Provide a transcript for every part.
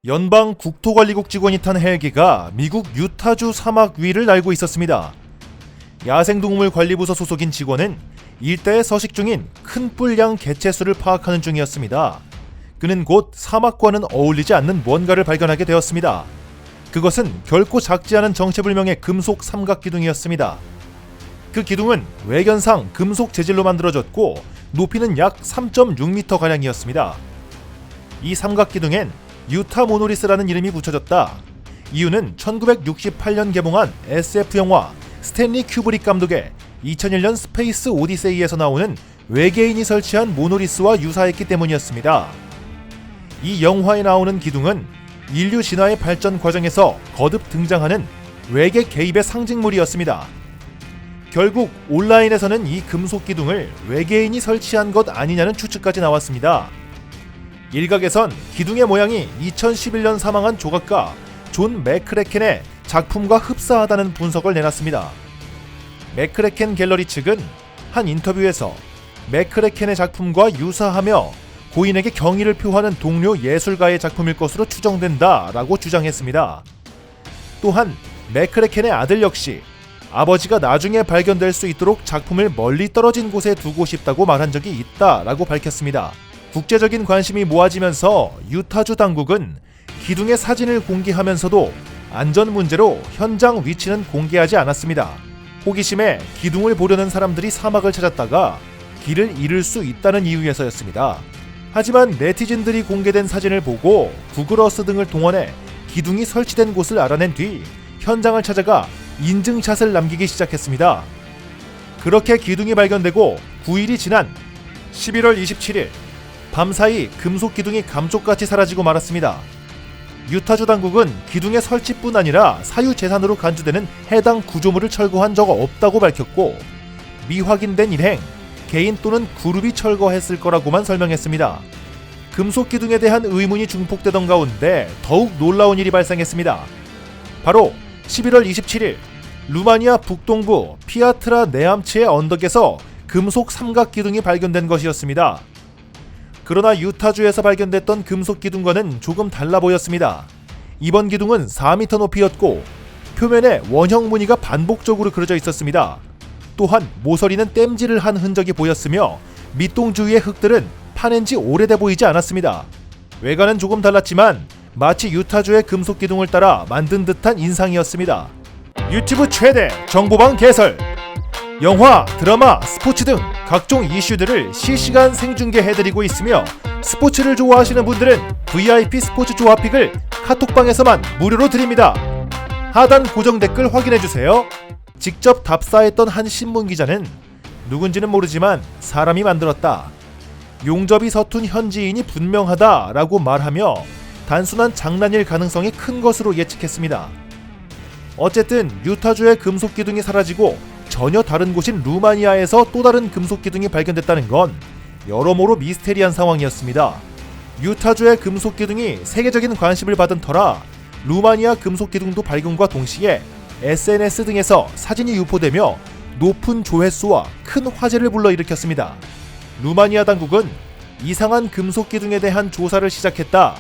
연방 국토관리국 직원이 탄 헬기가 미국 유타주 사막 위를 날고 있었습니다. 야생동물 관리부서 소속인 직원은 일대에 서식 중인 큰 뿔양 개체수를 파악하는 중이었습니다. 그는 곧 사막과는 어울리지 않는 뭔가를 발견하게 되었습니다. 그것은 결코 작지 않은 정체불명의 금속 삼각기둥이었습니다. 그 기둥은 외견상 금속 재질로 만들어졌고 높이는 약 3.6m가량이었습니다. 이 삼각기둥엔 유타 모노리스라는 이름이 붙여졌다. 이유는 1968년 개봉한 SF영화 스탠리 큐브릭 감독의 2001년 스페이스 오디세이에서 나오는 외계인이 설치한 모노리스와 유사했기 때문이었습니다. 이 영화에 나오는 기둥은 인류 진화의 발전 과정에서 거듭 등장하는 외계 개입의 상징물이었습니다. 결국 온라인에서는 이 금속 기둥을 외계인이 설치한 것 아니냐는 추측까지 나왔습니다. 일각에선 기둥의 모양이 2011년 사망한 조각가 존 맥크레켄의 작품과 흡사하다는 분석을 내놨습니다. 맥크레켄 갤러리 측은 한 인터뷰에서 맥크레켄의 작품과 유사하며 고인에게 경의를 표하는 동료 예술가의 작품일 것으로 추정된다라고 주장했습니다. 또한 맥크레켄의 아들 역시 아버지가 나중에 발견될 수 있도록 작품을 멀리 떨어진 곳에 두고 싶다고 말한 적이 있다라고 밝혔습니다. 국제적인 관심이 모아지면서 유타주 당국은 기둥의 사진을 공개하면서도 안전 문제로 현장 위치는 공개하지 않았습니다. 호기심에 기둥을 보려는 사람들이 사막을 찾았다가 길을 잃을 수 있다는 이유에서였습니다. 하지만 네티즌들이 공개된 사진을 보고 구글어스 등을 동원해 기둥이 설치된 곳을 알아낸 뒤 현장을 찾아가 인증샷을 남기기 시작했습니다. 그렇게 기둥이 발견되고 9일이 지난 11월 27일 밤사이 금속 기둥이 감쪽같이 사라지고 말았습니다. 유타주 당국은 기둥의 설치뿐 아니라 사유재산으로 간주되는 해당 구조물을 철거한 적 없다고 밝혔고 미확인된 일행, 개인 또는 그룹이 철거했을 거라고만 설명했습니다. 금속 기둥에 대한 의문이 중폭되던 가운데 더욱 놀라운 일이 발생했습니다. 바로 11월 27일 루마니아 북동부 피아트라 네암츠의 언덕에서 금속 삼각 기둥이 발견된 것이었습니다. 그러나 유타주에서 발견됐던 금속 기둥과는 조금 달라 보였습니다. 이번 기둥은 4m 높이였고 표면에 원형 무늬가 반복적으로 그려져 있었습니다. 또한 모서리는 땜질을 한 흔적이 보였으며 밑동 주위의 흙들은 파낸 지 오래돼 보이지 않았습니다. 외관은 조금 달랐지만 마치 유타주의 금속 기둥을 따라 만든 듯한 인상이었습니다. 유튜브 최대 정보방 개설! 영화, 드라마, 스포츠 등 각종 이슈들을 실시간 생중계해드리고 있으며 스포츠를 좋아하시는 분들은 VIP 스포츠 조합픽을 카톡방에서만 무료로 드립니다. 하단 고정 댓글 확인해주세요. 직접 답사했던 한 신문기자는 누군지는 모르지만 사람이 만들었다. 용접이 서툰 현지인이 분명하다 라고 말하며 단순한 장난일 가능성이 큰 것으로 예측했습니다. 어쨌든 유타주의 금속 기둥이 사라지고 전혀 다른 곳인 루마니아에서 또 다른 금속 기둥이 발견됐다는 건 여러모로 미스테리한 상황이었습니다. 유타주의 금속 기둥이 세계적인 관심을 받은 터라 루마니아 금속 기둥도 발견과 동시에 SNS 등에서 사진이 유포되며 높은 조회수와 큰 화제를 불러일으켰습니다. 루마니아 당국은 이상한 금속 기둥에 대한 조사를 시작했다.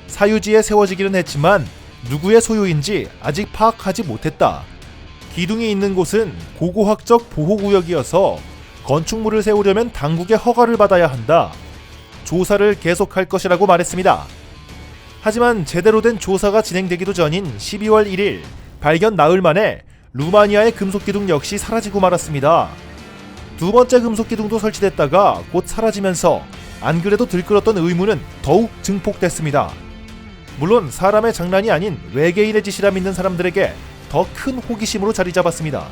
사유지에 세워지기는 했지만 누구의 소유인지 아직 파악하지 못했다. 기둥이 있는 곳은 고고학적 보호구역이어서 건축물을 세우려면 당국의 허가를 받아야 한다. 조사를 계속할 것이라고 말했습니다. 하지만 제대로 된 조사가 진행되기도 전인 12월 1일 발견 나흘 만에 루마니아의 금속 기둥 역시 사라지고 말았습니다. 두 번째 금속 기둥도 설치됐다가 곧 사라지면서 안 그래도 들끓었던 의문은 더욱 증폭됐습니다. 물론 사람의 장난이 아닌 외계인의 짓이라 믿는 사람들에게 더 큰 호기심으로 자리 잡았습니다.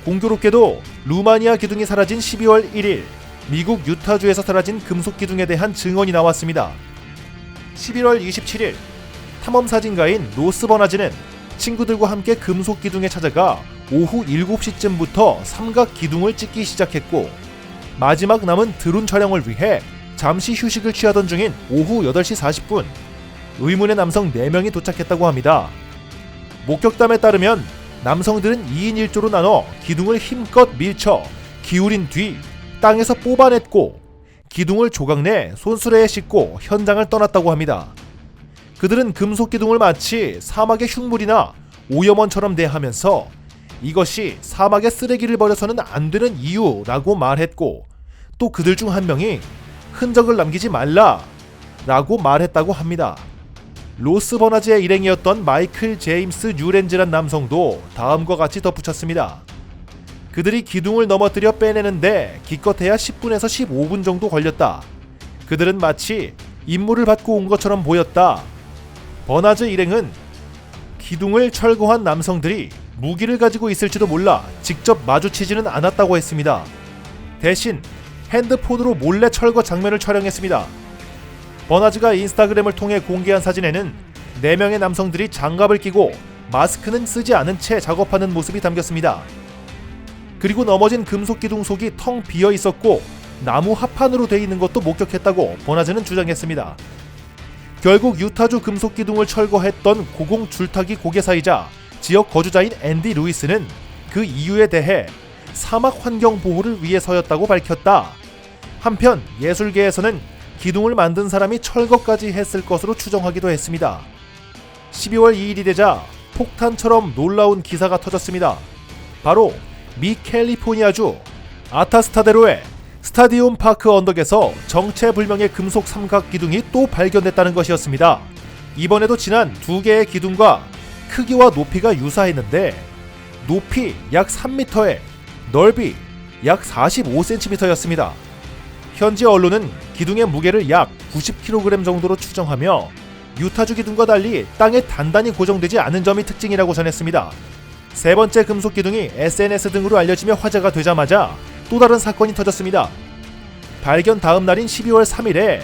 공교롭게도 루마니아 기둥이 사라진 12월 1일 미국 유타주에서 사라진 금속 기둥에 대한 증언이 나왔습니다. 11월 27일 탐험 사진가인 로스 버나즈는 친구들과 함께 금속 기둥에 찾아가 오후 7시쯤부터 삼각 기둥을 찍기 시작했고 마지막 남은 드론 촬영을 위해 잠시 휴식을 취하던 중인 오후 8시 40분 의문의 남성 4명이 도착했다고 합니다. 목격담에 따르면 남성들은 2인 1조로 나눠 기둥을 힘껏 밀쳐 기울인 뒤 땅에서 뽑아냈고 기둥을 조각 내 손수레에 싣고 현장을 떠났다고 합니다. 그들은 금속 기둥을 마치 사막의 흉물이나 오염원처럼 대하면서 이것이 사막에 쓰레기를 버려서는 안 되는 이유라고 말했고, 또 그들 중 한 명이 흔적을 남기지 말라 라고 말했다고 합니다. 로스 버나즈의 일행이었던 마이클 제임스 뉴렌즈란 남성도 다음과 같이 덧붙였습니다. 그들이 기둥을 넘어뜨려 빼내는데 기껏해야 10분에서 15분 정도 걸렸다. 그들은 마치 임무를 받고 온 것처럼 보였다. 버나즈 일행은 기둥을 철거한 남성들이 무기를 가지고 있을지도 몰라 직접 마주치지는 않았다고 했습니다. 대신 핸드폰으로 몰래 철거 장면을 촬영했습니다. 버나즈가 인스타그램을 통해 공개한 사진에는 4명의 남성들이 장갑을 끼고 마스크는 쓰지 않은 채 작업하는 모습이 담겼습니다. 그리고 넘어진 금속 기둥 속이 텅 비어 있었고 나무 합판으로 되어 있는 것도 목격했다고 버나즈는 주장했습니다. 결국 유타주 금속 기둥을 철거했던 고공 줄타기 고개사이자 지역 거주자인 앤디 루이스는 그 이유에 대해 사막 환경 보호를 위해서였다고 밝혔다. 한편 예술계에서는 기둥을 만든 사람이 철거까지 했을 것으로 추정하기도 했습니다. 12월 2일이 되자 폭탄처럼 놀라운 기사가 터졌습니다. 바로 미 캘리포니아주 아타스타데로의 스타디움 파크 언덕에서 정체불명의 금속 삼각 기둥이 또 발견됐다는 것이었습니다. 이번에도 지난 2개의 기둥과 크기와 높이가 유사했는데 높이 약 3m에 넓이 약 45cm였습니다. 현지 언론은 기둥의 무게를 약 90kg 정도로 추정하며 유타주 기둥과 달리 땅에 단단히 고정되지 않은 점이 특징이라고 전했습니다. 세 번째 금속 기둥이 SNS 등으로 알려지며 화제가 되자마자 또 다른 사건이 터졌습니다. 발견 다음 날인 12월 3일에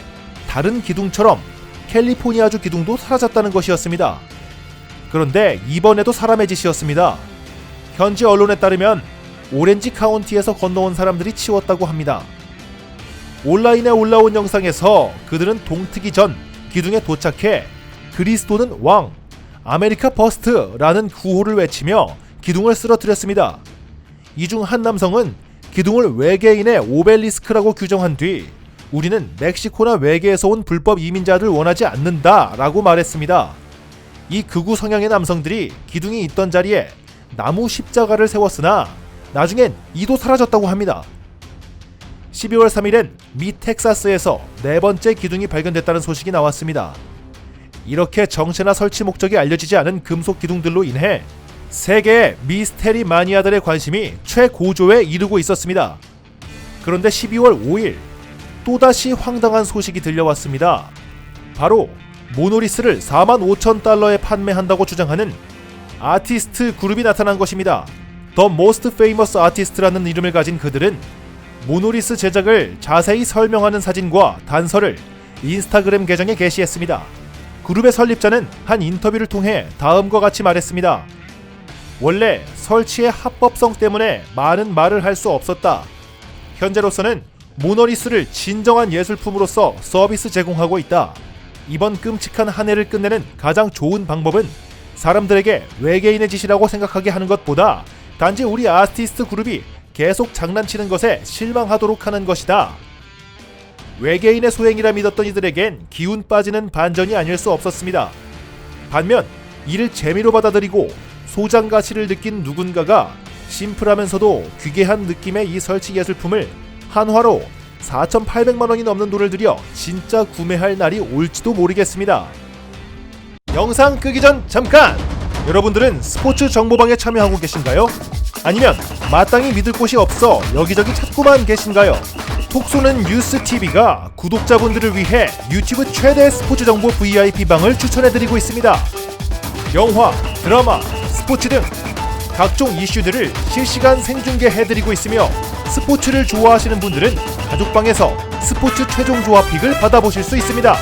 다른 기둥처럼 캘리포니아주 기둥도 사라졌다는 것이었습니다. 그런데 이번에도 사람의 짓이었습니다. 현지 언론에 따르면 오렌지 카운티에서 건너온 사람들이 치웠다고 합니다. 온라인에 올라온 영상에서 그들은 동트기 전 기둥에 도착해 그리스도는 왕, 아메리카 퍼스트라는 구호를 외치며 기둥을 쓰러뜨렸습니다. 이 중 한 남성은 기둥을 외계인의 오벨리스크라고 규정한 뒤 우리는 멕시코나 외계에서 온 불법 이민자를 원하지 않는다 라고 말했습니다. 이 극우 성향의 남성들이 기둥이 있던 자리에 나무 십자가를 세웠으나 나중엔 이도 사라졌다고 합니다. 12월 3일엔 미 텍사스에서 4번째 기둥이 발견됐다는 소식이 나왔습니다. 이렇게 정체나 설치 목적이 알려지지 않은 금속 기둥들로 인해 세계의 미스테리 마니아들의 관심이 최고조에 이르고 있었습니다. 그런데 12월 5일 또다시 황당한 소식이 들려왔습니다. 바로 모노리스를 45,000달러에 판매한다고 주장하는 아티스트 그룹이 나타난 것입니다. The Most Famous Artist라는 이름을 가진 그들은 모노리스 제작을 자세히 설명하는 사진과 단서를 인스타그램 계정에 게시했습니다. 그룹의 설립자는 한 인터뷰를 통해 다음과 같이 말했습니다. 원래 설치의 합법성 때문에 많은 말을 할 수 없었다. 현재로서는 모노리스를 진정한 예술품으로서 서비스 제공하고 있다. 이번 끔찍한 한 해를 끝내는 가장 좋은 방법은 사람들에게 외계인의 짓이라고 생각하게 하는 것보다 단지 우리 아티스트 그룹이 계속 장난치는 것에 실망하도록 하는 것이다. 외계인의 소행이라 믿었던 이들에겐 기운 빠지는 반전이 아닐 수 없었습니다. 반면 이를 재미로 받아들이고 소장 가치를 느낀 누군가가 심플하면서도 귀괴한 느낌의 이 설치 예술품을 한화로 4,800만 원이 넘는 돈을 들여 진짜 구매할 날이 올지도 모르겠습니다. 영상 끄기 전 잠깐! 여러분들은 스포츠 정보방에 참여하고 계신가요? 아니면 마땅히 믿을 곳이 없어 여기저기 찾고만 계신가요? 톡 쏘는 뉴스TV가 구독자분들을 위해 유튜브 최대 스포츠 정보 VIP방을 추천해드리고 있습니다. 영화, 드라마, 스포츠 등 각종 이슈들을 실시간 생중계해드리고 있으며 스포츠를 좋아하시는 분들은 가족방에서 스포츠 최종 조합픽을 받아보실 수 있습니다.